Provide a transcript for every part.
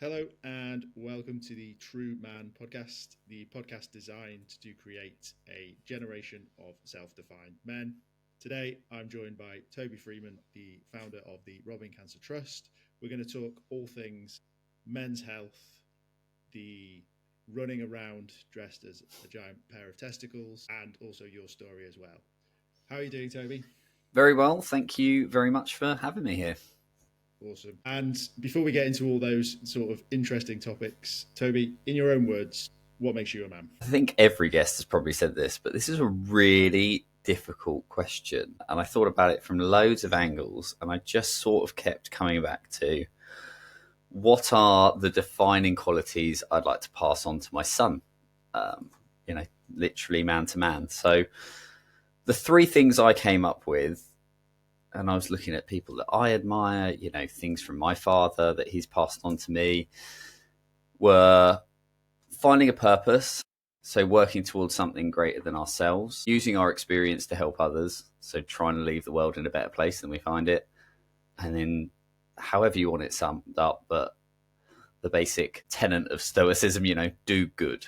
Hello and welcome to the TRUUMAN Podcast, the podcast designed to create a generation of self-defined men. Today, I'm joined by Toby Freeman, the founder of the Robbing Cancer Trust. We're going to talk all things men's health, the running around dressed as a giant pair of testicles, and also your story as well. How are you doing, Toby? Very well. Thank you very much for having me here. Awesome. And before we get into all those sort of interesting topics, Toby, in your own words, what makes you a man? I think every guest has probably said this, but this is a really difficult question. And I thought about it from loads of angles, and I just sort of kept coming back to what are the defining qualities I'd like to pass on to my son, literally man to man. So the three things I came up with, and I was looking at people that I admire, things from my father that he's passed on to me, were finding a purpose, so working towards something greater than ourselves, using our experience to help others, so trying to leave the world in a better place than we find it, and then however you want it summed up, but the basic tenet of stoicism, do good.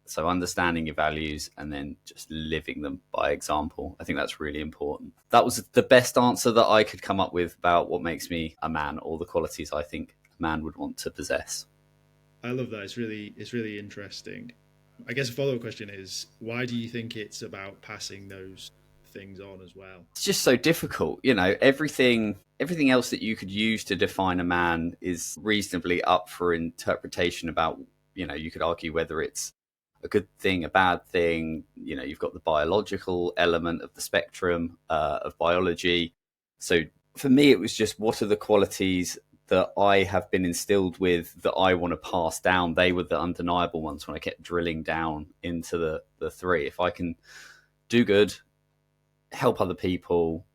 So understanding your values and then just living them by example. I think that's really important. That was the best answer that I could come up with about what makes me a man, or the qualities I think a man would want to possess. I love that. It's really interesting. I guess a follow-up question is, why do you think it's about passing those things on as well? It's just so difficult. Everything else that you could use to define a man is reasonably up for interpretation about, you could argue whether it's a good thing, a bad thing. You've got the biological element of the spectrum of biology. So for me, it was just, what are the qualities that I have been instilled with that I want to pass down? They were the undeniable ones when I kept drilling down into the three. If I can do good, help other people,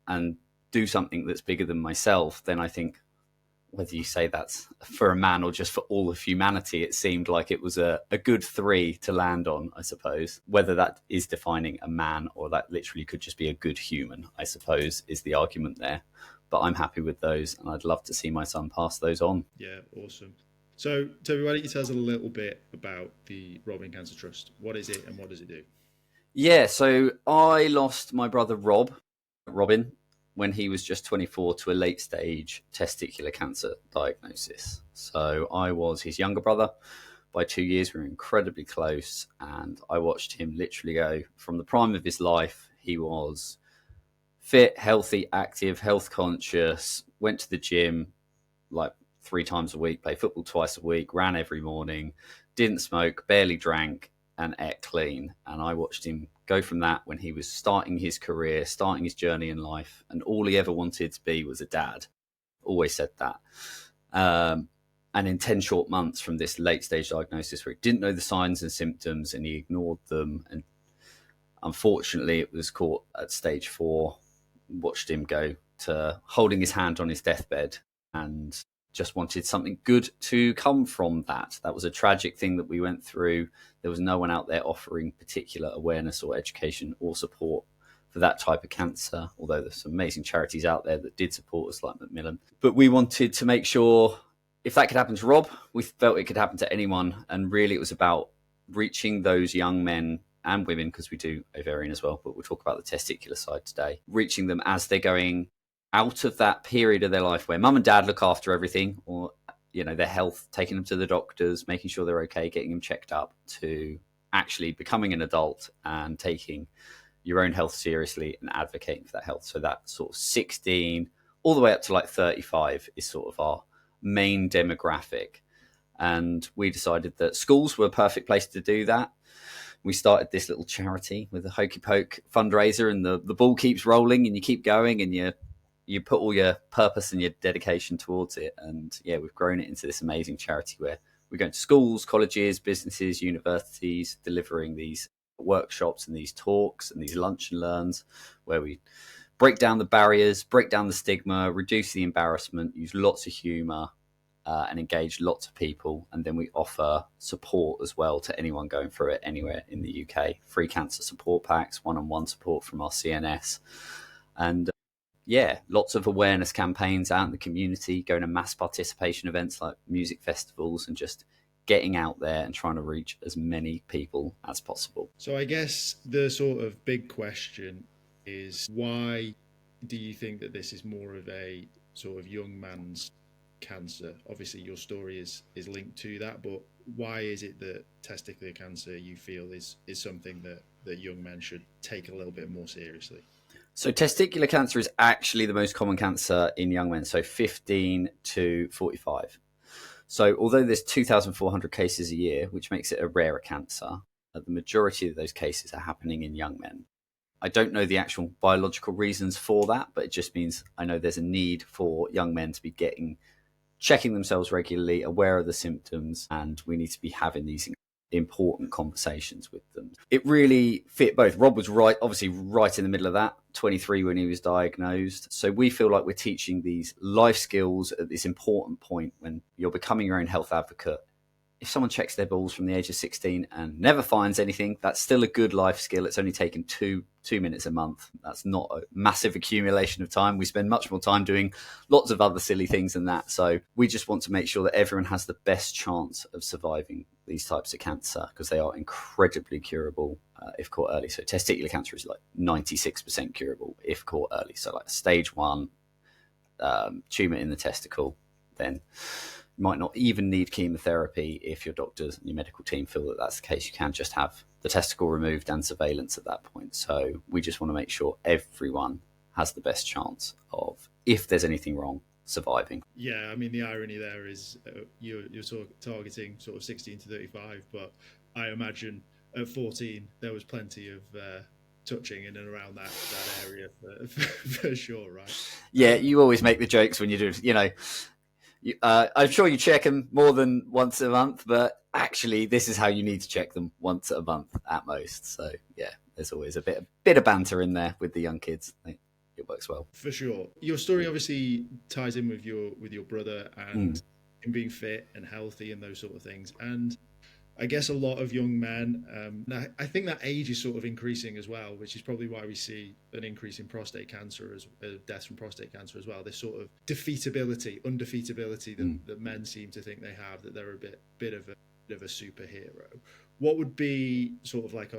and do something that's bigger than myself, then I think, whether you say that's for a man or just for all of humanity, it seemed like it was a good three to land on, I suppose. Whether that is defining a man or that literally could just be a good human, I suppose, is the argument there. But I'm happy with those, and I'd love to see my son pass those on. Yeah, awesome. So, Toby, why don't you tell us a little bit about the Robbing Cancer Trust? What is it and what does it do? Yeah, so I lost my brother Robin, when he was just 24 to a late stage testicular cancer diagnosis. So I was his younger brother by 2 years. We were incredibly close, and I watched him literally go from the prime of his life. He was fit, healthy, active, health conscious, went to the gym like 3 times a week, played football twice a week, ran every morning, didn't smoke, barely drank, and ate clean. And I watched him go from that when he was starting his career, starting his journey in life, and all he ever wanted to be was a dad. Always said that. And in 10 short months from this late stage diagnosis, where he didn't know the signs and symptoms and he ignored them, and unfortunately it was caught at stage 4, watched him go to holding his hand on his deathbed, and just wanted something good to come from that. That was a tragic thing that we went through. There was no one out there offering particular awareness or education or support for that type of cancer, although there's some amazing charities out there that did support us, like Macmillan. But we wanted to make sure if that could happen to Rob, we felt it could happen to anyone. And really it was about reaching those young men and women, because we do ovarian as well, but we'll talk about the testicular side today, reaching them as they're going out of that period of their life where mum and dad look after everything, or their health, taking them to the doctors, making sure they're okay, getting them checked up, to actually becoming an adult and taking your own health seriously and advocating for that health. So that sort of 16 all the way up to like 35 is sort of our main demographic. And we decided that schools were a perfect place to do that. We started this little charity with a hokey poke fundraiser, and the ball keeps rolling and you keep going, and you put all your purpose and your dedication towards it. And yeah, we've grown it into this amazing charity where we're going to schools, colleges, businesses, universities, delivering these workshops and these talks and these lunch and learns where we break down the barriers, break down the stigma, reduce the embarrassment, use lots of humour, and engage lots of people. And then we offer support as well to anyone going through it anywhere in the UK. Free cancer support packs, one-on-one support from our CNS. And lots of awareness campaigns out in the community, going to mass participation events like music festivals, and just getting out there and trying to reach as many people as possible. So I guess the sort of big question is, why do you think that this is more of a sort of young man's cancer? Obviously your story is linked to that, but why is it that testicular cancer you feel is something that young men should take a little bit more seriously? So testicular cancer is actually the most common cancer in young men, so 15 to 45. So although there's 2,400 cases a year, which makes it a rarer cancer, the majority of those cases are happening in young men. I don't know the actual biological reasons for that, but it just means I know there's a need for young men to be checking themselves regularly, aware of the symptoms, and we need to be having these important conversations with them. It really fit both. Rob was obviously right in the middle of that, 23 when he was diagnosed. So we feel like we're teaching these life skills at this important point when you're becoming your own health advocate. If someone checks their balls from the age of 16 and never finds anything, that's still a good life skill. It's only taken two minutes a month. That's not a massive accumulation of time. We spend much more time doing lots of other silly things than that. So we just want to make sure that everyone has the best chance of surviving these types of cancer, because they are incredibly curable if caught early. So testicular cancer is like 96% curable if caught early. So like stage 1 tumour in the testicle, then might not even need chemotherapy. If your doctors and your medical team feel that that's the case, you can just have the testicle removed and surveillance at that point. So we just want to make sure everyone has the best chance of, if there's anything wrong, surviving. Yeah, I mean, the irony there is you're targeting sort of 16 to 35, but I imagine at 14 there was plenty of touching in and around that area for sure, right? Yeah, you always make the jokes when you do, I'm sure you check them more than once a month, but actually this is how you need to check them once a month at most. So yeah, there's always a bit of banter in there with the young kids. I think it works well. For sure. Your story obviously ties in with your brother and him being fit and healthy and those sort of things. And I guess a lot of young men, I think that age is sort of increasing as well, which is probably why we see an increase in prostate cancer, as deaths from prostate cancer as well. This sort of undefeatability that men seem to think they have, that they're a bit of a superhero. What would be sort of like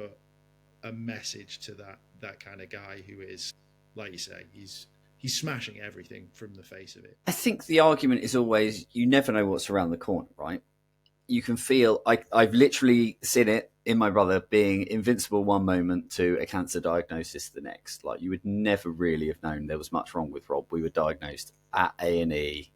a message to that kind of guy who is, like you say, he's smashing everything from the face of it? I think the argument is always, you never know what's around the corner, right? You can feel, I've literally seen it in my brother being invincible one moment to a cancer diagnosis the next. Like, you would never really have known there was much wrong with Rob. We were diagnosed at A&E,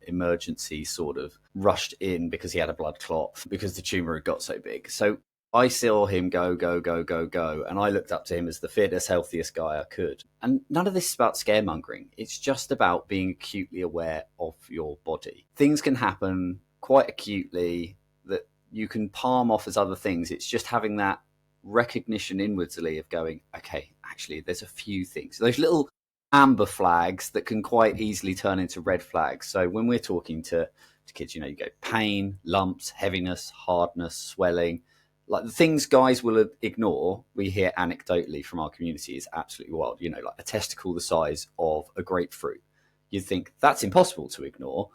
emergency sort of rushed in because he had a blood clot because the tumour had got so big. So I saw him go, and I looked up to him as the fittest, healthiest guy I could. And none of this is about scaremongering. It's just about being acutely aware of your body. Things can happen quite acutely that you can palm off as other things. It's just having that recognition inwardly of going, okay, actually, there's a few things. Those little amber flags that can quite easily turn into red flags. So when we're talking to kids, you go pain, lumps, heaviness, hardness, swelling, like the things guys will ignore, we hear anecdotally from our community is absolutely wild. Like a testicle the size of a grapefruit. You'd think that's impossible to ignore,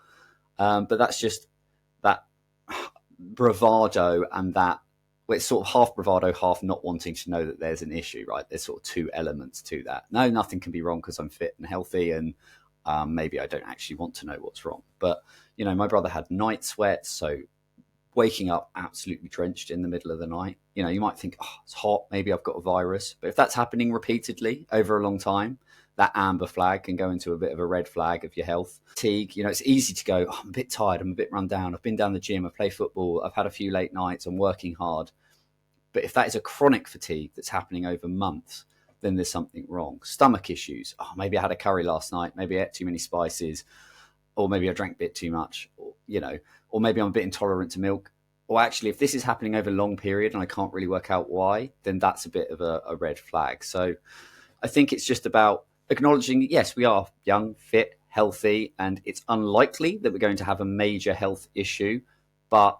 but that's just that bravado, and that it's sort of half bravado, half not wanting to know that there's an issue, right? There's sort of two elements to that. No, nothing can be wrong because I'm fit and healthy, and maybe I don't actually want to know what's wrong. But, my brother had night sweats, so waking up absolutely drenched in the middle of the night. You might think, oh, it's hot, maybe I've got a virus. But if that's happening repeatedly over a long time, that amber flag can go into a bit of a red flag of your health. Fatigue, it's easy to go, oh, I'm a bit tired, I'm a bit run down, I've been down the gym, I play football, I've had a few late nights, I'm working hard. But if that is a chronic fatigue that's happening over months, then there's something wrong. Stomach issues, oh, maybe I had a curry last night, maybe I ate too many spices, or maybe I drank a bit too much, or maybe I'm a bit intolerant to milk. Or actually, if this is happening over a long period and I can't really work out why, then that's a bit of a red flag. So I think it's just about acknowledging, yes, we are young, fit, healthy, and it's unlikely that we're going to have a major health issue, but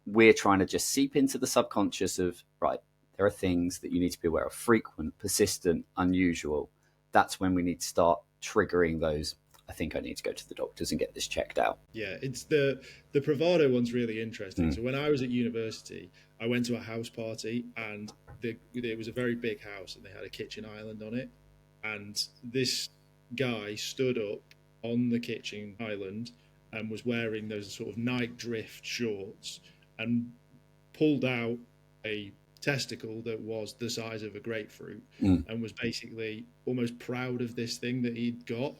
we're trying to just seep into the subconscious of, right, there are things that you need to be aware of, frequent, persistent, unusual. That's when we need to start triggering those, I think I need to go to the doctors and get this checked out. Yeah, it's the bravado one's really interesting. So when I was at university, I went to a house party, and it was a very big house, and they had a kitchen island on it. And this guy stood up on the kitchen island and was wearing those sort of night drift shorts and pulled out a testicle that was the size of a grapefruit and was basically almost proud of this thing that he'd got.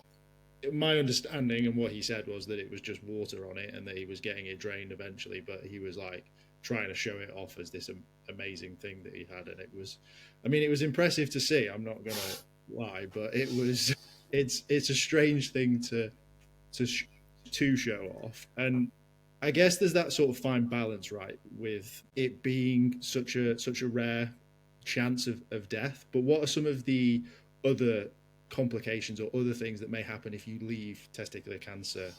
My understanding and what he said was that it was just water on it and that he was getting it drained eventually, but he was like trying to show it off as this amazing thing that he had. And it was impressive to see, I'm not gonna lie, but it's a strange thing to show off. And I guess there's that sort of fine balance, right, with it being such a rare chance of death. But what are some of the other complications or other things that may happen if you leave testicular cancer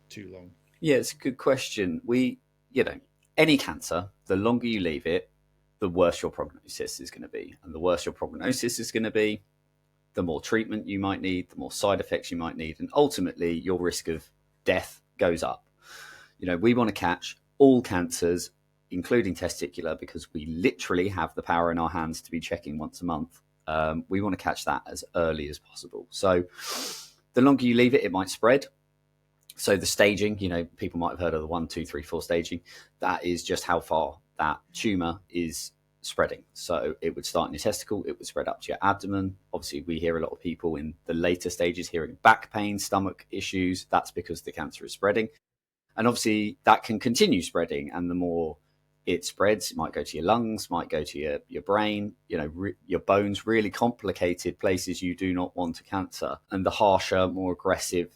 too long? Yeah, it's a good question. Any cancer, the longer you leave it, the worse your prognosis is going to be. And the worse your prognosis is going to be, the more treatment you might need, the more side effects you might need, and ultimately your risk of death goes up. We want to catch all cancers, including testicular, because we literally have the power in our hands to be checking once a month. We want to catch that as early as possible. So the longer you leave it, it might spread. So the staging, people might have heard of the 1, 2, 3, 4 staging. That is just how far that tumour is spreading. So it would start in your testicle, it would spread up to your abdomen. Obviously, we hear a lot of people in the later stages hearing back pain, stomach issues. That's because the cancer is spreading. And obviously, that can continue spreading. And the more it spreads, it might go to your lungs, might go to your brain, your bones, really complicated places you do not want a cancer. And the harsher, more aggressive,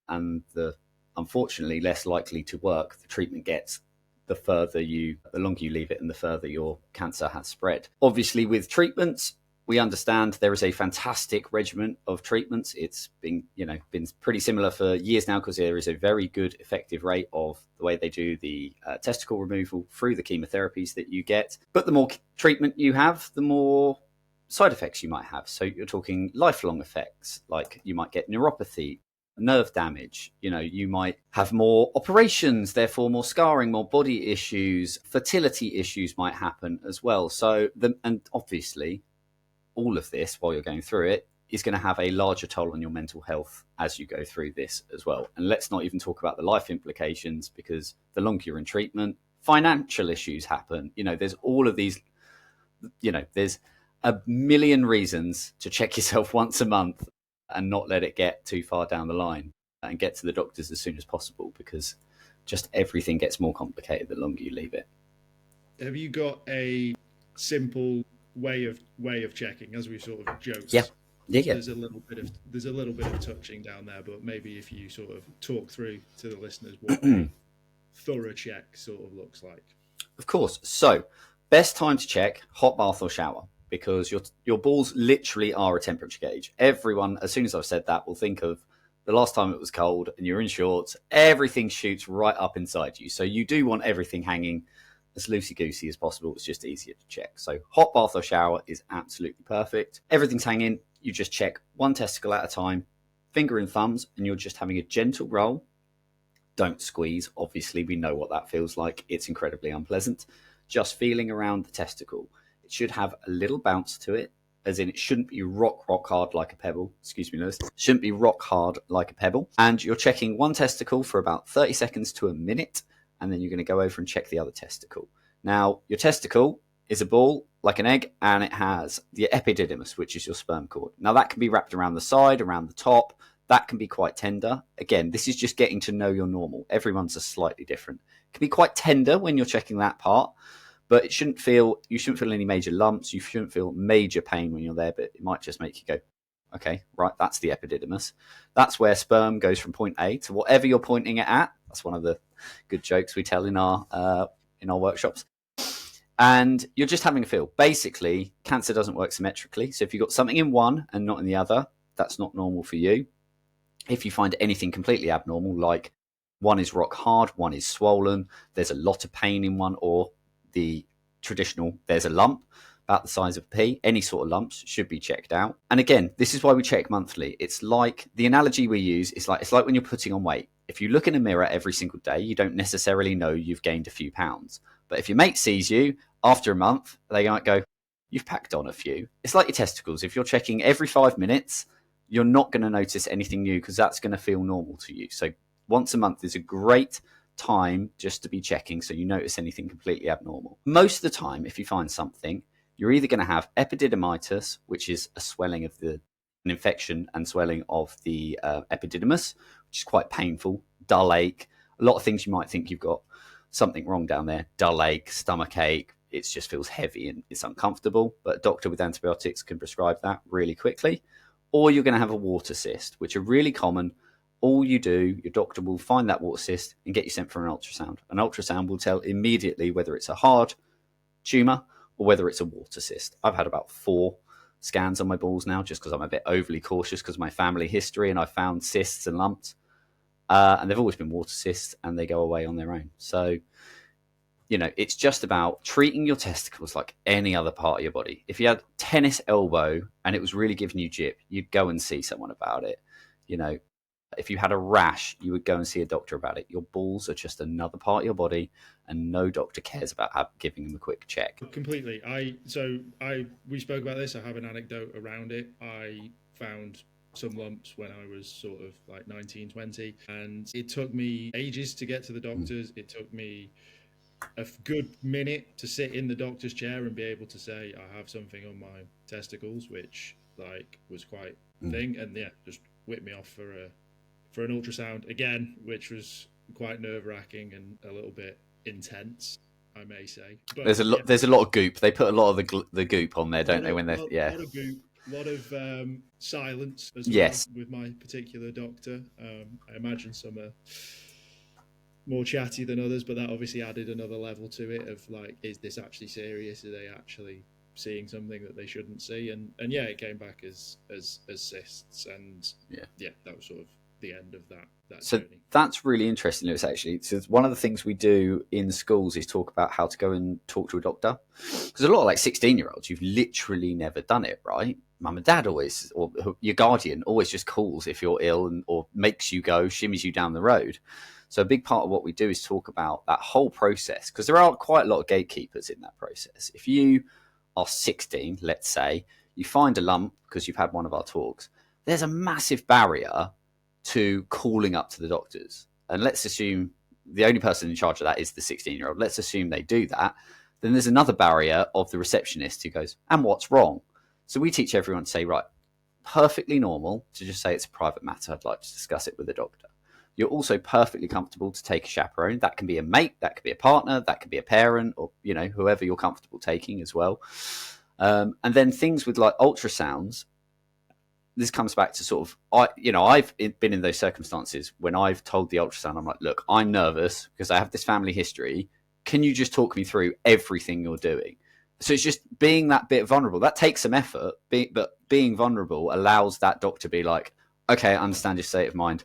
and the unfortunately less likely to work the treatment gets, the longer you leave it and the further your cancer has spread. Obviously, with treatments, we understand there is a fantastic regimen of treatments. It's been pretty similar for years now, because there is a very good effective rate of the way they do the testicle removal through the chemotherapies that you get. But the more treatment you have, the more side effects you might have. So you're talking lifelong effects, like you might get neuropathy, nerve damage, you might have more operations, therefore more scarring, more body issues, fertility issues might happen as well. So and obviously all of this, while you're going through it, is going to have a larger toll on your mental health as you go through this as well. And let's not even talk about the life implications, because the longer you're in treatment, financial issues happen. There's all of these, there's a million reasons to check yourself once a month and not let it get too far down the line, and get to the doctors as soon as possible, because just everything gets more complicated the longer you leave it. Have you got a simple way of checking, as we sort of joked? Yeah. There's a little bit of touching down there, but maybe if you sort of talk through to the listeners what a thorough check sort of looks like. Of course. So best time to check, hot bath or shower, because your balls literally are a temperature gauge. Everyone, as soon as I've said that, will think of the last time it was cold and you're in shorts. Everything shoots right up inside you. So you do want everything hanging as loosey-goosey as possible. It's just easier to check. So hot bath or shower is absolutely perfect. Everything's hanging. You just check one testicle at a time, finger and thumbs, and you're just having a gentle roll. Don't squeeze. Obviously, we know what that feels like. It's incredibly unpleasant. Just feeling around the testicle. It should have a little bounce to it, as in it shouldn't be rock hard like a pebble. Excuse me, Lewis. It shouldn't be rock hard like a pebble. And you're checking one testicle for about 30 seconds to a minute, and then you're going to go over and check the other testicle. Now, your testicle is a ball like an egg, and it has the epididymis, which is your sperm cord. Now, that can be wrapped around the side, around the top. That can be quite tender. Again, this is just getting to know your normal. Everyone's are slightly different. It can be quite tender when you're checking that part, but you shouldn't feel any major lumps. You shouldn't feel major pain when you're there, but it might just make you go, okay, right, that's the epididymis. That's where sperm goes from point A to whatever you're pointing it at. That's one of the good jokes we tell in our workshops. And you're just having a feel. Basically, cancer doesn't work symmetrically. So if you've got something in one and not in the other, that's not normal for you. If you find anything completely abnormal, like one is rock hard, one is swollen, there's a lot of pain in one, or the traditional, there's a lump, about the size of a pea. Any sort of lumps should be checked out. And again, this is why we check monthly. It's like the analogy we use is like, it's like when you're putting on weight. If you look in a mirror every single day, you don't necessarily know you've gained a few pounds. But if your mate sees you after a month, they might go, you've packed on a few. It's like your testicles. If you're checking every 5 minutes, you're not going to notice anything new because that's going to feel normal to you. So once a month is a great time just to be checking so you notice anything completely abnormal. Most of the time, if you find something, you're either going to have epididymitis, which is a swelling of an infection and swelling of the epididymis, which is quite painful, dull ache, a lot of things you might think you've got something wrong down there, dull ache, stomach ache, it just feels heavy and it's uncomfortable, but a doctor with antibiotics can prescribe that really quickly. Or you're going to have a water cyst, which are really common. All you do, your doctor will find that water cyst and get you sent for an ultrasound. An ultrasound will tell immediately whether it's a hard tumour or whether it's a water cyst. I've had about 4 scans on my balls now just because I'm a bit overly cautious because of my family history, and I found cysts and lumps. And they've always been water cysts and they go away on their own. So, you know, it's just about treating your testicles like any other part of your body. If you had tennis elbow and it was really giving you jip, you'd go and see someone about it. You know, if you had a rash, you would go and see a doctor about it. Your balls are just another part of your body, and no doctor cares about giving them a quick check. Completely. We spoke about this. I have an anecdote around it. I found some lumps when I was sort of like 19, 20, and it took me ages to get to the doctors. It took me a good minute to sit in the doctor's chair and be able to say I have something on my testicles, which like was quite a thing, and yeah, just whipped me off for an ultrasound again, which was quite nerve-wracking and a little bit intense, I may say. But there's a lot of goop. They put a lot of the goop on there, don't they? When they're a lot of goop, a lot of silence as well. Yes. With my particular doctor. I imagine some are more chatty than others, but that obviously added another level to it of like, is this actually serious? Are they actually seeing something that they shouldn't see? And yeah, it came back as cysts, and yeah, that was sort of the end of that so journey. That's really interesting, Lewis, actually. So one of the things we do in schools is talk about how to go and talk to a doctor, because a lot of like 16-year-olds, you've literally never done it, right? Mum and dad always, or your guardian always just calls if you're ill or makes you go, shimmies you down the road. So a big part of what we do is talk about that whole process, because there are quite a lot of gatekeepers in that process. If you are 16, let's say, you find a lump because you've had one of our talks, there's a massive barrier to calling up to the doctors. And let's assume the only person in charge of that is the 16-year-old. Let's assume they do that. Then there's another barrier of the receptionist who goes, and what's wrong? So we teach everyone to say, right, perfectly normal to just say it's a private matter. I'd like to discuss it with the doctor. You're also perfectly comfortable to take a chaperone. That can be a mate, that could be a partner, that could be a parent, or, you know, whoever you're comfortable taking as well. And then things with like ultrasounds, this comes back to sort of, I've been in those circumstances when I've told the ultrasound, I'm like, look, I'm nervous because I have this family history. Can you just talk me through everything you're doing? So it's just being that bit vulnerable. That takes some effort, but being vulnerable allows that doctor to be like, okay, I understand your state of mind.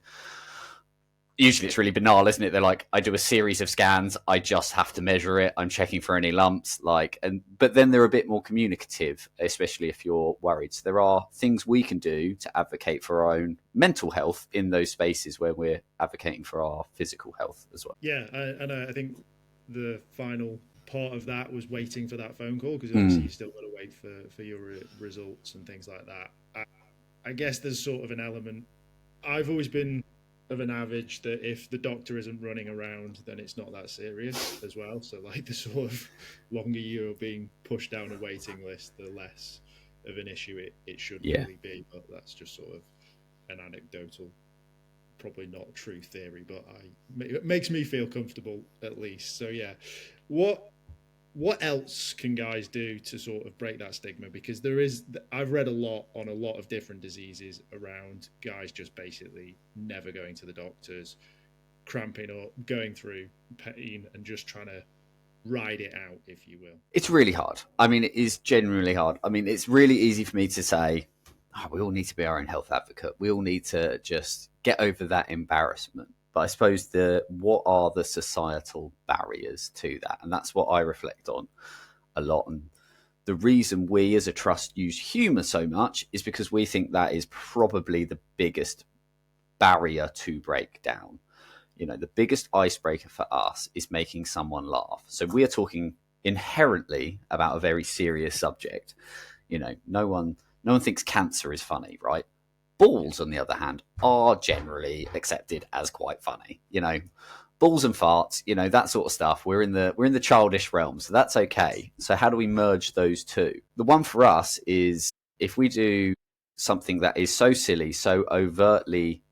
Usually it's really banal, isn't it? They're like, I do a series of scans. I just have to measure it. I'm checking for any lumps. But then they're a bit more communicative, especially if you're worried. So there are things we can do to advocate for our own mental health in those spaces where we're advocating for our physical health as well. Yeah, and I think the final part of that was waiting for that phone call, because obviously you still got to wait for your results and things like that. I guess there's sort of an element. I've always been of an average that if the doctor isn't running around, then it's not that serious as well. So like the sort of longer you're being pushed down a waiting list, the less of an issue it should really be. But that's just sort of an anecdotal, probably not a true theory, but it makes me feel comfortable at least. So yeah, what else can guys do to sort of break that stigma? Because I've read a lot on a lot of different diseases around guys just basically never going to the doctors, cramping up, going through pain, and just trying to ride it out, if you will. It's really hard. I mean, it is genuinely hard. I mean, it's really easy for me to say, we all need to be our own health advocate. We all need to just get over that embarrassment. But I suppose what are the societal barriers to that? And that's what I reflect on a lot. And The reason we as a trust use humour so much is because we think that is probably the biggest barrier to break down. You know, the biggest icebreaker for us is making someone laugh. So we are talking inherently about a very serious subject. You know, no one thinks cancer is funny, right? Balls, on the other hand, are generally accepted as quite funny. You know, balls and farts, you know, that sort of stuff. We're in the childish realm, so that's okay. So how do we merge those two? The one for us is if we do something that is so silly, so overtly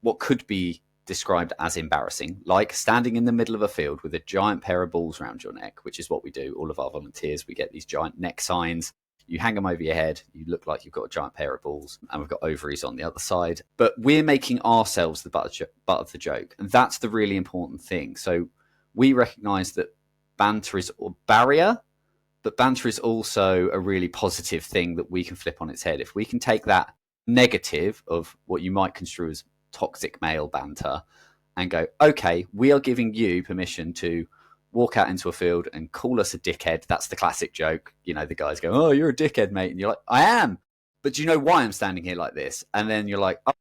what could be described as embarrassing, like standing in the middle of a field with a giant pair of balls around your neck, which is what we do. All of our volunteers, we get these giant neck signs. You hang them over your head, you look like you've got a giant pair of balls, and we've got ovaries on the other side. But we're making ourselves the butt of the joke, and that's the really important thing. So we recognise that banter is a barrier, but banter is also a really positive thing that we can flip on its head. If we can take that negative of what you might construe as toxic male banter and go, okay, we are giving you permission to walk out into a field and call us a dickhead. That's the classic joke. You know, the guys go, oh, you're a dickhead, mate. And you're like, I am. But do you know why I'm standing here like this? And then you're like, oh,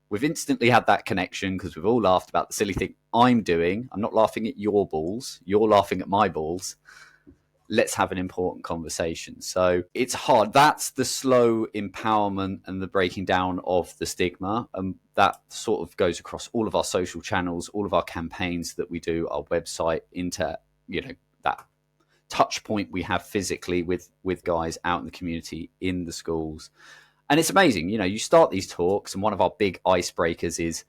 we've instantly had that connection because we've all laughed about the silly thing I'm doing. I'm not laughing at your balls. You're laughing at my balls. Let's have an important conversation. So it's hard. That's the slow empowerment and the breaking down of the stigma. And that sort of goes across all of our social channels, all of our campaigns that we do, our website, into, you know, that touch point we have physically with guys out in the community, in the schools. And it's amazing. You know, you start these talks and one of our big icebreakers is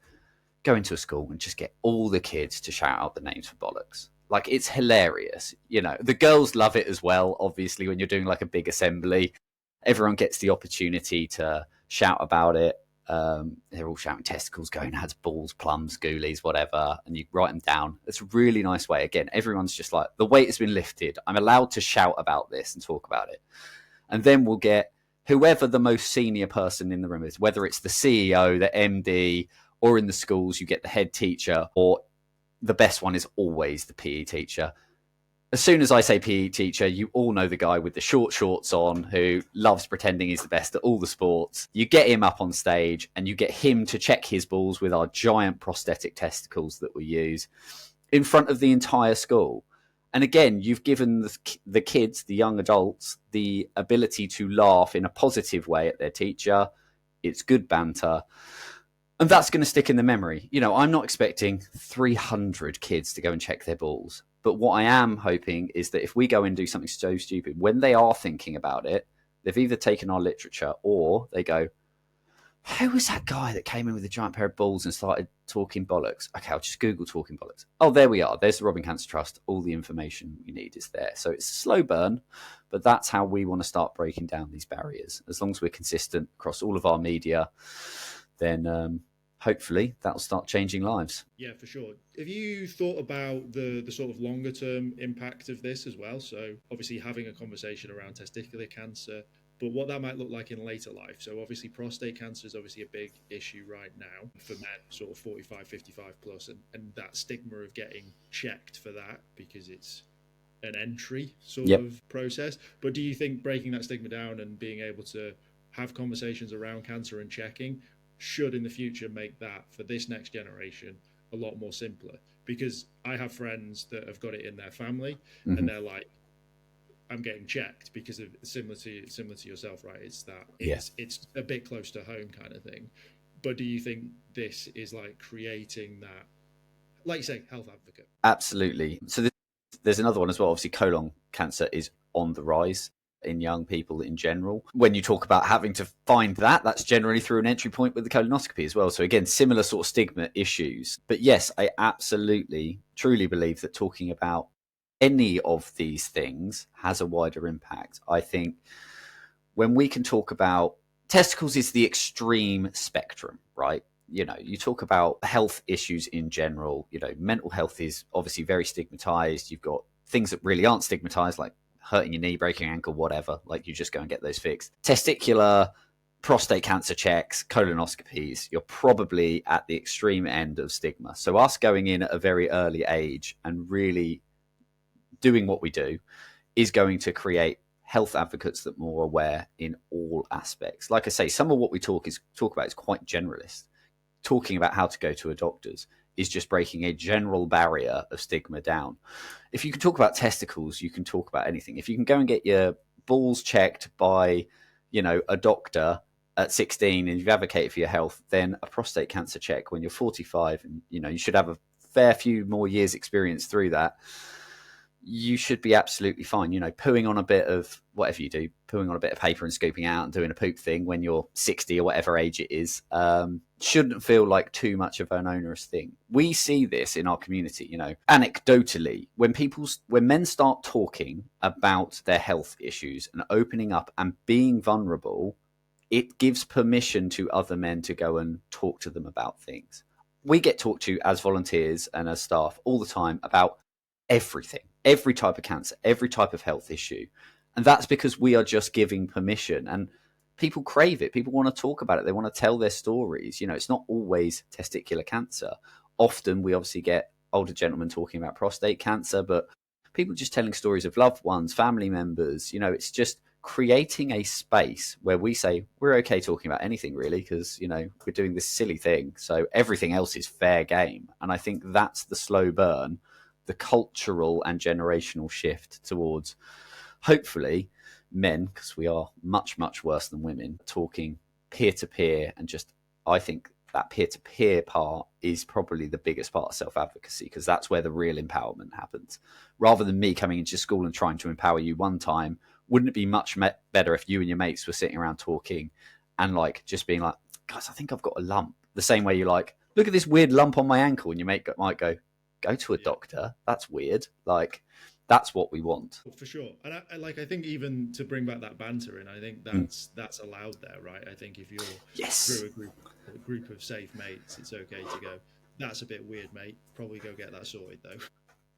go into a school and just get all the kids to shout out the names for bollocks. Like, it's hilarious. You know, the girls love it as well. Obviously, when you're doing like a big assembly, everyone gets the opportunity to shout about it. They're all shouting testicles, going gonads, balls, plums, ghoulies, whatever. And you write them down. It's a really nice way. Again, everyone's just like, the weight has been lifted. I'm allowed to shout about this and talk about it. And then we'll get whoever the most senior person in the room is, whether it's the CEO, the MD, or in the schools, you get the head teacher, or the best one is always the PE teacher. As soon as I say PE teacher, you all know the guy with the short shorts on who loves pretending he's the best at all the sports. You get him up on stage and you get him to check his balls with our giant prosthetic testicles that we use in front of the entire school. And again, you've given the kids, the young adults, the ability to laugh in a positive way at their teacher. It's good banter. And that's going to stick in the memory. You know, I'm not expecting 300 kids to go and check their balls. But what I am hoping is that if we go and do something so stupid, when they are thinking about it, they've either taken our literature or they go, who was that guy that came in with a giant pair of balls and started talking bollocks? Okay, I'll just Google talking bollocks. Oh, there we are. There's the Robbing Cancer Trust. All the information we need is there. So it's a slow burn, but that's how we want to start breaking down these barriers. As long as we're consistent across all of our media, then hopefully that'll start changing lives. Yeah, for sure. Have you thought about the sort of longer term impact of this as well? So obviously having a conversation around testicular cancer, but what that might look like in later life. So obviously prostate cancer is obviously a big issue right now for men, sort of 45, 55 plus, and that stigma of getting checked for that because it's an entry sort of process. But do you think breaking that stigma down and being able to have conversations around cancer and checking should in the future make that for this next generation a lot more simpler? Because I have friends that have got it in their family and they're like, I'm getting checked because of similar to yourself, right? It's that it's a bit close to home kind of thing. But do you think this is like creating that, like you say, health advocate? Absolutely. So there's another one as well. Obviously, colon cancer is on the rise in young people in general. When you talk about having to find that's generally through an entry point with the colonoscopy as well. So again, similar sort of stigma issues. But yes, I absolutely, truly believe that talking about any of these things has a wider impact. I think when we can talk about testicles is the extreme spectrum, right? You know, you talk about health issues in general, you know, mental health is obviously very stigmatized. You've got things that really aren't stigmatized, like hurting your knee, breaking your ankle, whatever, like you just go and get those fixed. Testicular, prostate cancer checks, colonoscopies, you're probably at the extreme end of stigma. So us going in at a very early age and really doing what we do is going to create health advocates that are more aware in all aspects. Like I say, some of what we talk about is quite generalist. Talking about how to go to a doctor's is just breaking a general barrier of stigma down. If you can talk about testicles, you can talk about anything. If you can go and get your balls checked by, a doctor at 16 and you've advocated for your health, then a prostate cancer check when you're 45 and, you should have a fair few more years experience through that. You should be absolutely fine. Pooing on a bit of whatever you do, pooing on a bit of paper and scooping out and doing a poop thing when you're 60 or whatever age it is, shouldn't feel like too much of an onerous thing. We see this in our community, anecdotally, when men start talking about their health issues and opening up and being vulnerable, it gives permission to other men to go and talk to them about things. We get talked to as volunteers and as staff all the time about everything, every type of cancer, every type of health issue. And that's because we are just giving permission, and people crave it. People want to talk about it. They want to tell their stories. It's not always testicular cancer. Often we obviously get older gentlemen talking about prostate cancer, but people just telling stories of loved ones, family members. It's just creating a space where we say we're okay talking about anything really, because, we're doing this silly thing. So everything else is fair game. And I think that's the slow burn, the cultural and generational shift towards, hopefully, men, because we are much, much worse than women, talking peer-to-peer. And just, I think that peer-to-peer part is probably the biggest part of self-advocacy, because that's where the real empowerment happens. Rather than me coming into school and trying to empower you one time, wouldn't it be much better if you and your mates were sitting around talking and just being like, guys, I think I've got a lump. The same way you look at this weird lump on my ankle, and your mate might go to a doctor. That's weird. That's what we want. For sure. And I think even to bring back that banter in, I think that's allowed there, right? I think if you're through a group of safe mates, it's okay to go, that's a bit weird, mate. Probably go get that sorted, though.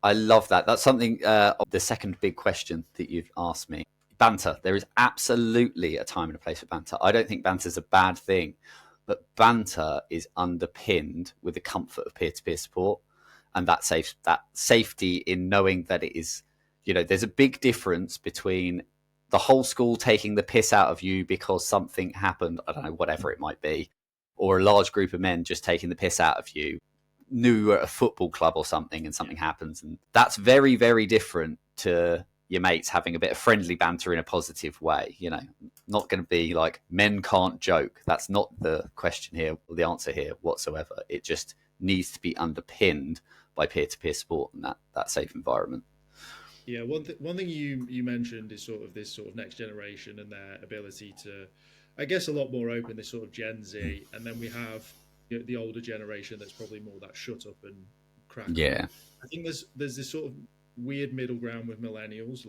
I love that. That's something, the second big question that you've asked me. Banter. There is absolutely a time and a place for banter. I don't think banter is a bad thing, but banter is underpinned with the comfort of peer-to-peer support. And that safety in knowing that it is, there's a big difference between the whole school taking the piss out of you because something happened, I don't know, whatever it might be, or a large group of men just taking the piss out of you, knew at a football club or something, and something happens. And that's very, very different to your mates having a bit of friendly banter in a positive way. Not going to be like, men can't joke. That's not the question here, or the answer here whatsoever. It just needs to be underpinned by peer-to-peer support and that safe environment. Yeah, one thing you mentioned is this sort of next generation and their ability to, I guess, a lot more open, this sort of Gen Z, and then we have the older generation that's probably more that shut up and crack. Yeah, I think there's this sort of weird middle ground with millennials,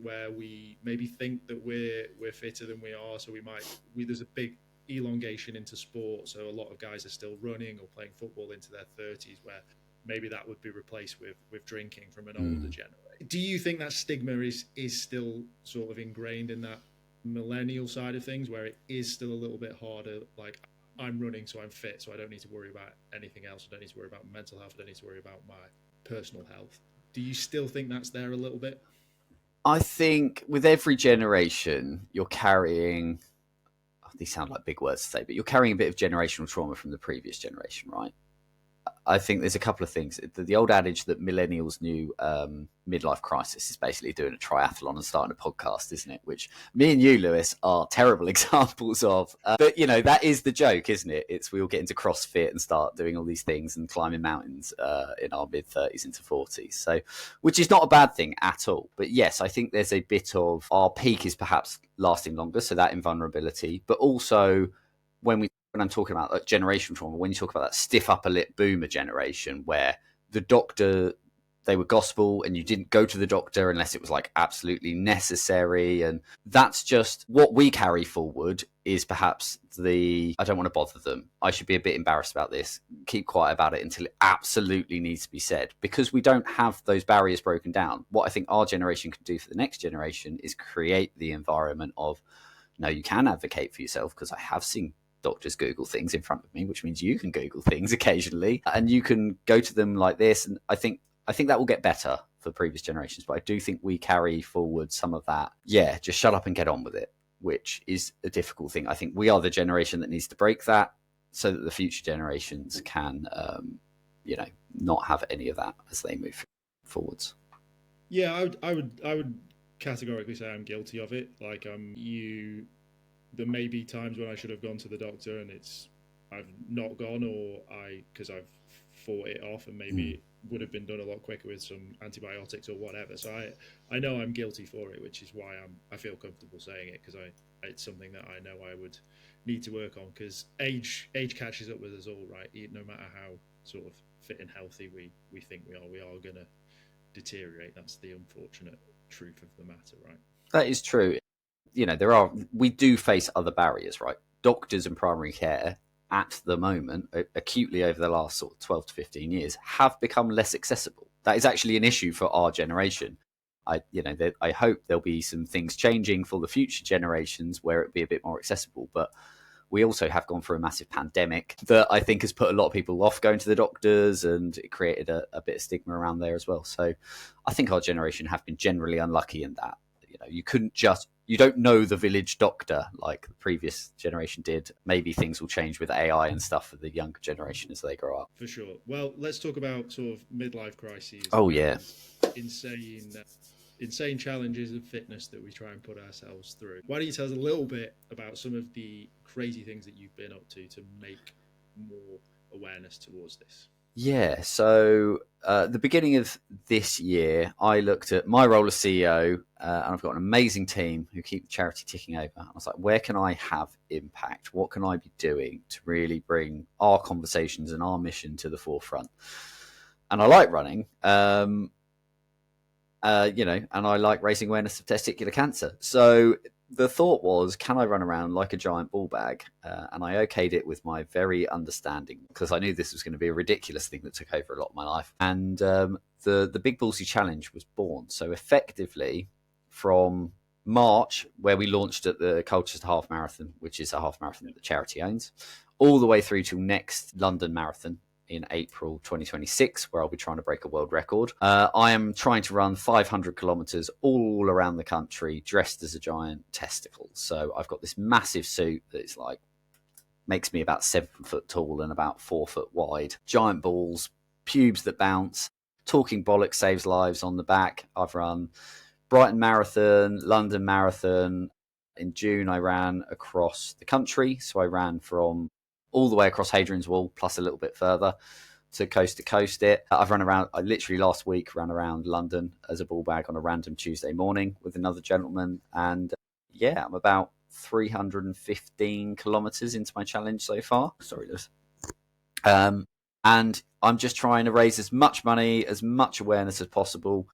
where we maybe think that we're fitter than we are, so there's a big elongation into sport, so a lot of guys are still running or playing football into their 30s, where maybe that would be replaced with drinking from an older generation. Do you think that stigma is still sort of ingrained in that millennial side of things, where it is still a little bit harder, like, I'm running so I'm fit, so I don't need to worry about anything else, I don't need to worry about mental health, I don't need to worry about my personal health? Do you still think that's there a little bit? I think with every generation you're carrying, these sound like big words to say, but you're carrying a bit of generational trauma from the previous generation, right? I think there's a couple of things. The old adage that millennials knew midlife crisis is basically doing a triathlon and starting a podcast, isn't it? Which me and you, Lewis, are terrible examples of. But, that is the joke, isn't it? It's we all get into CrossFit and start doing all these things and climbing mountains in our mid-30s into 40s. So, which is not a bad thing at all. But yes, I think there's a bit of our peak is perhaps lasting longer, so that invulnerability. But also when I'm talking about generational trauma, when you talk about that stiff upper lip boomer generation where the doctor, they were gospel and you didn't go to the doctor unless it was absolutely necessary. And that's just what we carry forward is perhaps I don't want to bother them. I should be a bit embarrassed about this. Keep quiet about it until it absolutely needs to be said, because we don't have those barriers broken down. What I think our generation can do for the next generation is create the environment of, no, you can advocate for yourself, because I have seen doctors Google things in front of me, which means you can Google things occasionally and you can go to them like this. And I think that will get better for previous generations. But I do think we carry forward some of that. Yeah, just shut up and get on with it, which is a difficult thing. I think we are the generation that needs to break that so that the future generations can, not have any of that as they move forwards. Yeah, I would categorically say I'm guilty of it. Like, there may be times when I should have gone to the doctor and I've not gone, or because I've fought it off, and maybe it would have been done a lot quicker with some antibiotics or whatever. So I know I'm guilty for it, which is why I feel comfortable saying it, because it's something that I know I would need to work on, because age catches up with us all, right? No matter how sort of fit and healthy we think we are going to deteriorate. That's the unfortunate truth of the matter, right? That is true. We do face other barriers, right? Doctors and primary care at the moment, acutely over the last sort of 12 to 15 years, have become less accessible. That is actually an issue for our generation. I hope there'll be some things changing for the future generations where it'll be a bit more accessible. But we also have gone through a massive pandemic that I think has put a lot of people off going to the doctors, and it created a bit of stigma around there as well. So I think our generation have been generally unlucky in that. You don't know the village doctor like the previous generation did. Maybe things will change with AI and stuff for the younger generation as they grow up. For sure. Well, let's talk about sort of midlife crises. Oh, yeah. Insane challenges of fitness that we try and put ourselves through. Why don't you tell us a little bit about some of the crazy things that you've been up to make more awareness towards this? Yeah, so the beginning of this year, I looked at my role as CEO, and I've got an amazing team who keep the charity ticking over. I was like, where can I have impact? What can I be doing to really bring our conversations and our mission to the forefront? And I like running, and I like raising awareness of testicular cancer. So the thought was, can I run around like a giant ball bag? And I okayed it with my very understanding, because I knew this was going to be a ridiculous thing that took over a lot of my life. And the Big Ballsy Challenge was born. So effectively, from March, where we launched at the Colchester Half Marathon, which is a half marathon that the charity owns, all the way through to next London Marathon in April 2026, where I'll be trying to break a world record. I am trying to run 500 kilometers all around the country dressed as a giant testicle. So I've got this massive suit that's like makes me about 7 foot tall and about 4 foot wide, giant balls, pubes that bounce, talking bollocks saves lives on the back. I've run Brighton Marathon, London Marathon. In June, I ran across the country. So I ran from all the way across Hadrian's Wall, plus a little bit further to coast it. I've run around, I literally last week ran around London as a ball bag on a random Tuesday morning with another gentleman. And I'm about 315 kilometers into my challenge so far. Sorry, Lewis. And I'm just trying to raise as much money, as much awareness as possible.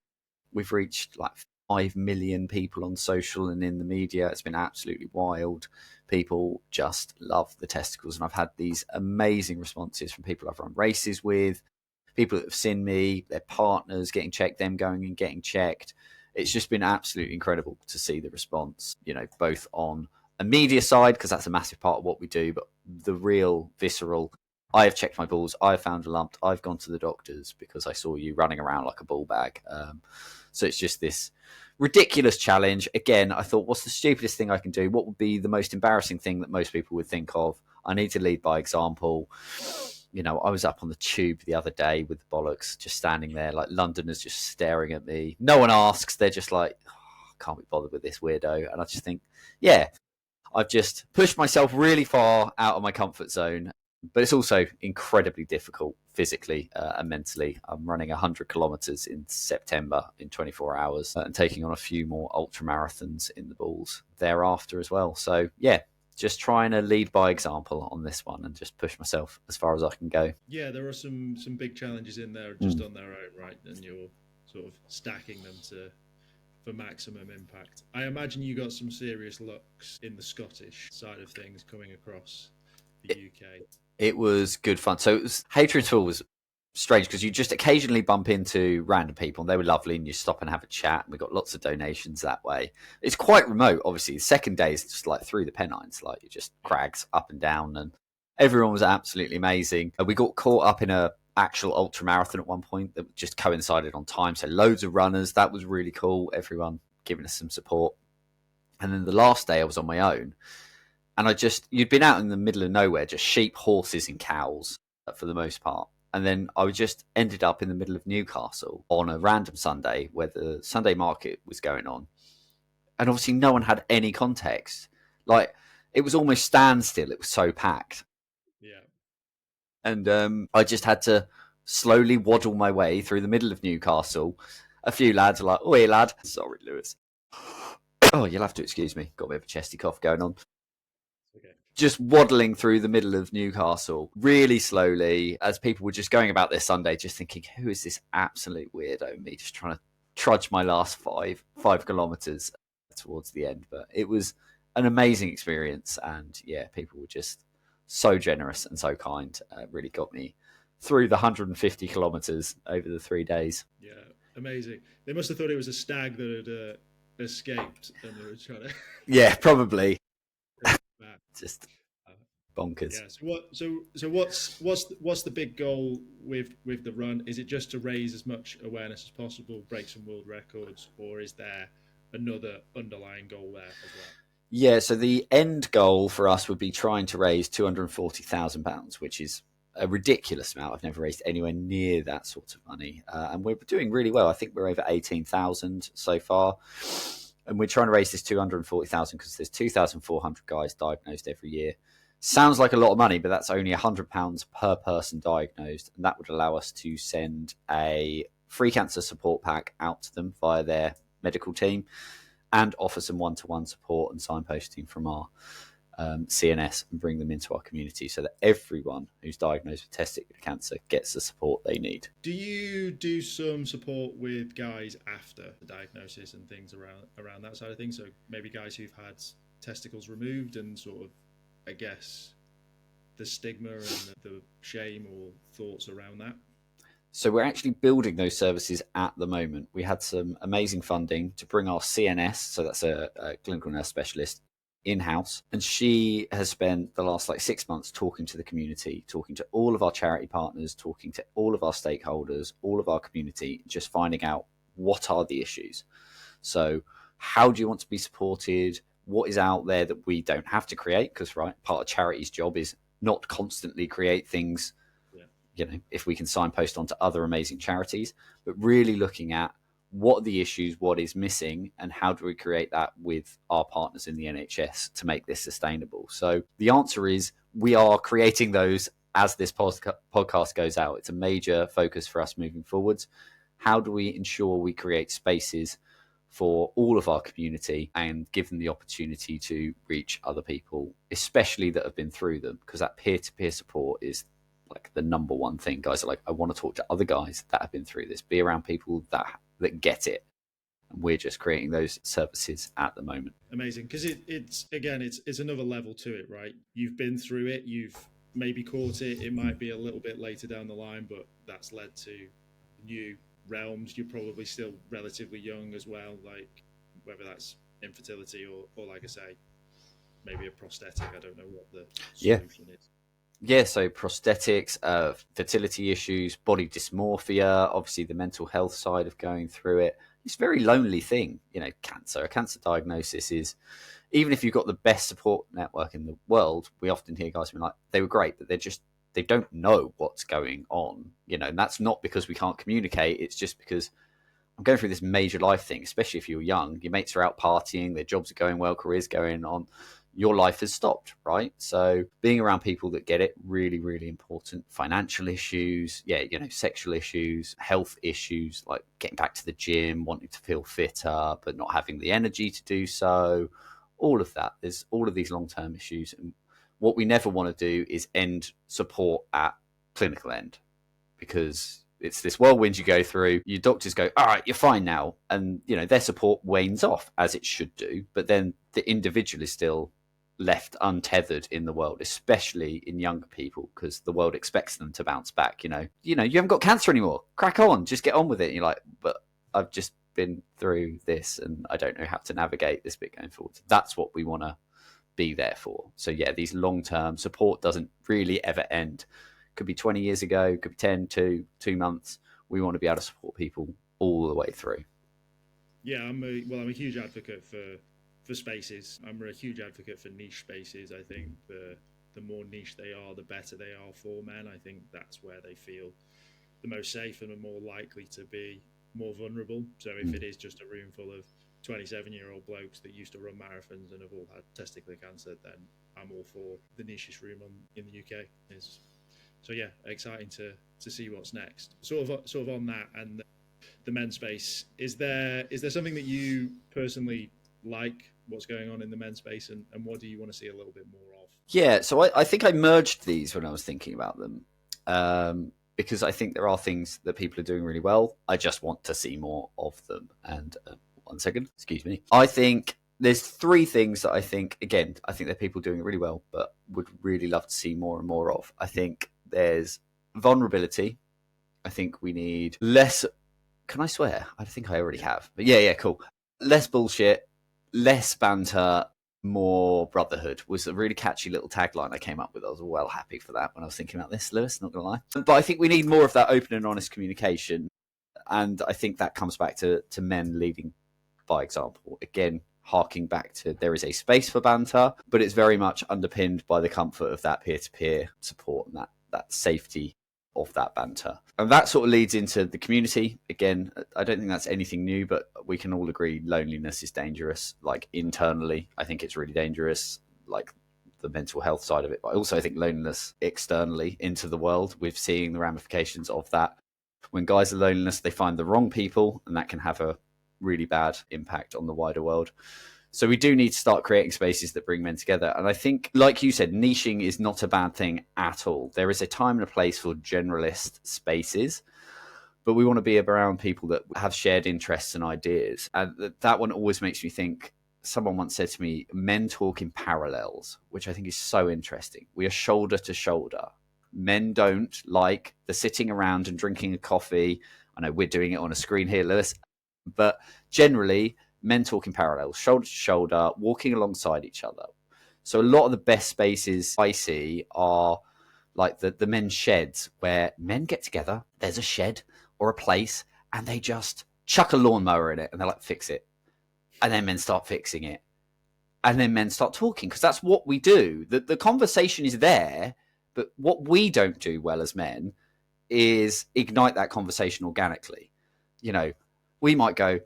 We've reached like 5 million people on social and in the media. It's been absolutely wild. People just love the testicles. And I've had these amazing responses from people I've run races with, people that have seen me, their partners getting checked, them going and getting checked. It's just been absolutely incredible to see the response, both on a media side, because that's a massive part of what we do, but the real visceral, I have checked my balls, I've found a lump, I've gone to the doctors because I saw you running around like a ball bag. So it's just this ridiculous challenge. Again, I thought, what's the stupidest thing I can do? What would be the most embarrassing thing that most people would think of? I need to lead by example. I was up on the tube the other day with the bollocks, just standing there, like Londoners just staring at me. No one asks. They're just like, can't be bothered with this weirdo. And I just think, I've just pushed myself really far out of my comfort zone. But it's also incredibly difficult physically and mentally. I'm running 100 kilometers in September in 24 hours and taking on a few more ultramarathons in the balls thereafter as well. So, just trying to lead by example on this one and just push myself as far as I can go. Yeah, there are some big challenges in there just on their own, right? And you're sort of stacking them for maximum impact. I imagine you got some serious looks in the Scottish side of things coming across the UK. It was good fun. So Hadrian's Wall was strange because you just occasionally bump into random people and they were lovely and you stop and have a chat. And we got lots of donations that way. It's quite remote, obviously. The second day is just like through the Pennines, like you just crags up and down, and everyone was absolutely amazing. We got caught up in a actual ultramarathon at one point that just coincided on time. So loads of runners. That was really cool. Everyone giving us some support. And then the last day I was on my own. And you'd been out in the middle of nowhere, just sheep, horses and cows for the most part. And then I just ended up in the middle of Newcastle on a random Sunday where the Sunday market was going on. And obviously no one had any context. Like, it was almost standstill. It was so packed. Yeah. And I just had to slowly waddle my way through the middle of Newcastle. A few lads are like, "Oh, hey, lad." Sorry, Lewis. Oh, you'll have to excuse me. Got a bit of a chesty cough going on. Okay. Just waddling through the middle of Newcastle really slowly as people were just going about their Sunday, just thinking, who is this absolute weirdo? Me just trying to trudge my last five kilometres towards the end. But it was an amazing experience. And yeah, people were just so generous and so kind. Really got me through the 150 kilometres over the 3 days. Yeah, amazing. They must have thought it was a stag that had escaped and they were trying to... Yeah, probably. Just bonkers. Yeah. So what's the big goal with the run? Is it just to raise as much awareness as possible, break some world records, or is there another underlying goal there as well? Yeah, so the end goal for us would be trying to raise £240,000, which is a ridiculous amount. I've never raised anywhere near that sort of money. And we're doing really well. I think we're over 18,000 so far. And we're trying to raise this 240,000 because there's 2,400 guys diagnosed every year. Sounds like a lot of money, but that's only £100 per person diagnosed. And that would allow us to send a free cancer support pack out to them via their medical team and offer some one-to-one support and signposting from our CNS and bring them into our community so that everyone who's diagnosed with testicular cancer gets the support they need. Do you do some support with guys after the diagnosis and things around that side of things? So maybe guys who've had testicles removed and sort of, I guess, the stigma and the shame or thoughts around that? So we're actually building those services at the moment. We had some amazing funding to bring our CNS, so that's a clinical nurse specialist, in-house, and she has spent the last 6 months talking to the community, talking to all of our charity partners, talking to all of our stakeholders, all of our community, just finding out what are the issues. So how do you want to be supported? What is out there that we don't have to create? Because part of charity's job is not constantly create things. If we can signpost onto other amazing charities, but really looking at what are the issues, what is missing, and how do we create that with our partners in the NHS to make this sustainable? So the answer is we are creating those as this podcast goes out. It's a major focus for us moving forwards. How do we ensure we create spaces for all of our community and give them the opportunity to reach other people, especially that have been through them? Because that peer-to-peer support is the number one thing. Guys are like, I want to talk to other guys that have been through this, be around people that get it. And we're just creating those services at the moment. Amazing, because it's another level to it, right? You've been through it, you've maybe caught it. It might be a little bit later down the line, but that's led to new realms. You're probably still relatively young as well, whether that's infertility or like I say, maybe a prosthetic. I don't know what the solution is. Yeah, so prosthetics, fertility issues, body dysmorphia, obviously the mental health side of going through it. It's a very lonely thing, cancer. A cancer diagnosis is, even if you've got the best support network in the world, we often hear guys being like, they were great, but they don't know what's going on, and that's not because we can't communicate. It's just because I'm going through this major life thing, especially if you're young. Your mates are out partying, their jobs are going well, careers going on. Your life has stopped, right? So being around people that get it, really, really important. Financial issues, sexual issues, health issues, like getting back to the gym, wanting to feel fitter, but not having the energy to do so. All of that. There's all of these long-term issues. And what we never want to do is end support at clinical end, because it's this whirlwind you go through. Your doctors go, all right, you're fine now. And, their support wanes off, as it should do. But then the individual is still left untethered in the world, especially in younger people, because the world expects them to bounce back. You haven't got cancer anymore. Crack on, just get on with it. And you're like, but I've just been through this and I don't know how to navigate this bit going forward. That's what we want to be there for. So yeah, these long-term support doesn't really ever end. Could be 20 years ago, could be 10, 2 months. We want to be able to support people all the way through. Yeah, I'm a huge advocate for spaces. I'm a huge advocate for niche spaces. I think the more niche they are, the better they are for men. I think that's where they feel the most safe and are more likely to be more vulnerable. So if it is just a room full of 27-year-old blokes that used to run marathons and have all had testicular cancer, then I'm all for the nichest room in the UK. So yeah, exciting to see what's next. Sort of on that and the men's space. Is there something that you personally like what's going on in the men's space, and what do you want to see a little bit more of? Yeah, so I think I merged these when I was thinking about them, because I think there are things that people are doing really well. I just want to see more of them. And 1 second, excuse me. I think there's 3 things that I think there are people doing it really well, but would really love to see more and more of. I think there's vulnerability. I think we need less. Can I swear? I think I already have. But yeah, cool. Less bullshit, less banter, more brotherhood was a really catchy little tagline I came up with. I was well happy for that when I was thinking about this, Lewis, not going to lie. But I think we need more of that open and honest communication. And I think that comes back to men leading by example. Again, harking back to there is a space for banter, but it's very much underpinned by the comfort of that peer-to-peer support and that safety of that banter. And that sort of leads into the community. Again, I don't think that's anything new, but we can all agree loneliness is dangerous. Like internally, I think it's really dangerous, like the mental health side of it. But I also think loneliness externally into the world, we're seeing the ramifications of that. When guys are loneliness, they find the wrong people, and that can have a really bad impact on the wider world. So we do need to start creating spaces that bring men together. And I think, like you said, niching is not a bad thing at all. There is a time and a place for generalist spaces, but we want to be around people that have shared interests and ideas. And that one always makes me think, someone once said to me, men talk in parallels, which I think is so interesting. We are shoulder to shoulder. Men don't like the sitting around and drinking a coffee. I know we're doing it on a screen here, Lewis, but generally, men talk in parallel, shoulder to shoulder, walking alongside each other. So a lot of the best spaces I see are like the men's sheds, where men get together, there's a shed or a place, and they just chuck a lawnmower in it, and they're like, fix it. And then men start fixing it. And then men start talking, because that's what we do. The conversation is there, but what we don't do well as men is ignite that conversation organically. You know, we might go,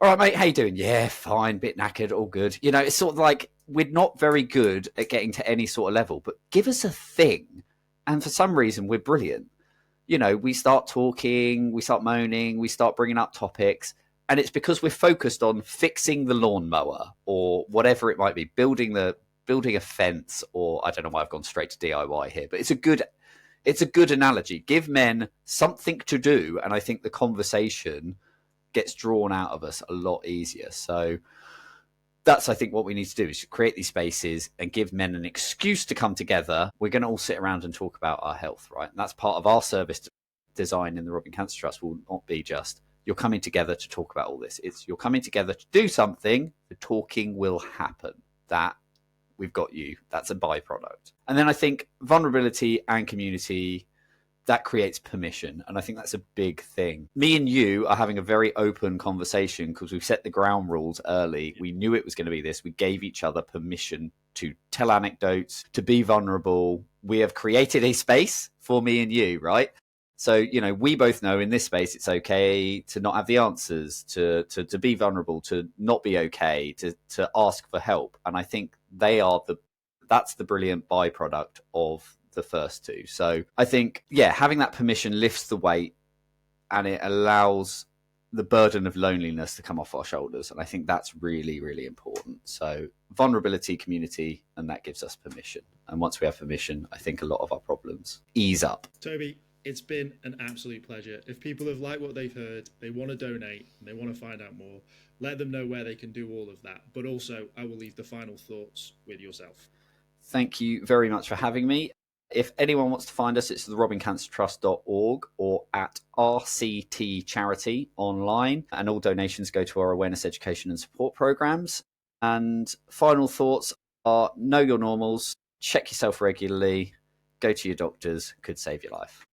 all right, mate, how you doing? Yeah, fine, bit knackered, all good. You know, it's sort of like we're not very good at getting to any sort of level, but give us a thing. And for some reason, we're brilliant. You know, we start talking, we start moaning, we start bringing up topics. And it's because we're focused on fixing the lawnmower or whatever it might be, building a fence, or I don't know why I've gone straight to DIY here, but it's a good analogy. Give men something to do. And I think the conversation gets drawn out of us a lot easier. So that's, I think, what we need to do is create these spaces and give men an excuse to come together. We're going to all sit around and talk about our health, right? And that's part of our service design in the Robbing Cancer Trust. Will not be just you're coming together to talk about all this. It's you're coming together to do something. The talking will happen. That we've got you. That's a byproduct. And then I think vulnerability and community, that creates permission. And I think that's a big thing. Me and you are having a very open conversation because we've set the ground rules early. We knew it was going to be this. We gave each other permission to tell anecdotes, to be vulnerable. We have created a space for me and you, right? So, you know, we both know in this space, it's okay to not have the answers, to be vulnerable, to not be okay, to ask for help. And I think that's the brilliant byproduct of the first two. So I think, yeah, having that permission lifts the weight and it allows the burden of loneliness to come off our shoulders. And I think that's really, really important. So vulnerability, community, and that gives us permission. And once we have permission, I think a lot of our problems ease up. Toby, it's been an absolute pleasure. If people have liked what they've heard, they want to donate and they want to find out more, let them know where they can do all of that. But also, I will leave the final thoughts with yourself. Thank you very much for having me. If anyone wants to find us, it's therobbingcancertrust.org or at RCT Charity online. And all donations go to our awareness, education and support programs. And final thoughts are know your normals, check yourself regularly, go to your doctors, could save your life.